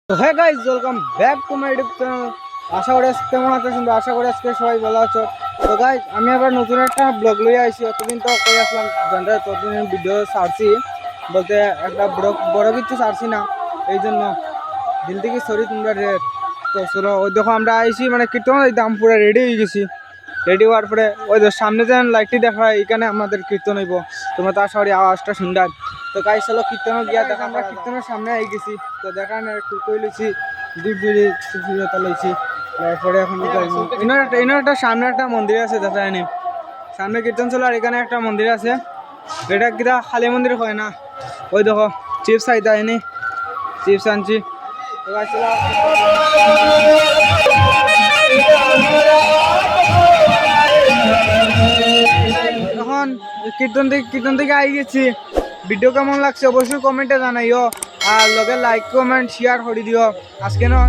তো হ্যাঁ guys, welcome back to my YouTube channel. আশা করি কেমন আছো? কিন্তু আশা করি আজকে সবাই ভালো আছো। তো গাইজ, আমি আবার নতুন একটা ব্লগ লইয়া আইছি। অতদিন তো করে আসলাম জানতে, ততদিন ভিডিও ছাড়ছি বলতে একটা বড় কিছু ছাড়ছি না, এই জন্য দিল থেকে সরি তোমরা রেট। তো চলো, ওই দেখো আমরা আইছি, মানে কীর্তন দাম পুরো রেডি হয়ে গেছি। রেডি হওয়ার পরে ওই সামনে যেন লাইটটি দেখা হয়, এখানে আমাদের কীর্তন হইব। তোমরা তো আশা করি আওয়াজটা শুনতে। তো গাইজ চলো কীর্তনও গিয়া দেখা, আমরা কীর্তনের সামনে আই গেছি। তো দেখান একটু কই লইছি, দুটা লইছি। তারপরে এখন ইনার একটা সামনে একটা মন্দির আছে, দেখা জানি সামনে কীর্তন চলো। আর এখানে একটা মন্দির আছে, এটা কিটা খালি মন্দির হয় না। ওই দেখো চিপস আইতা এনে চিপস আনছি। তো গাইজ চলো, এখন কীর্তন থেকে আই গেছি। ভিডিও কেমন লাগছে অবশ্যই কমেন্টে জানাইও, আর লগে লাইক কমেন্ট শেয়ার করে দিও। আজকে না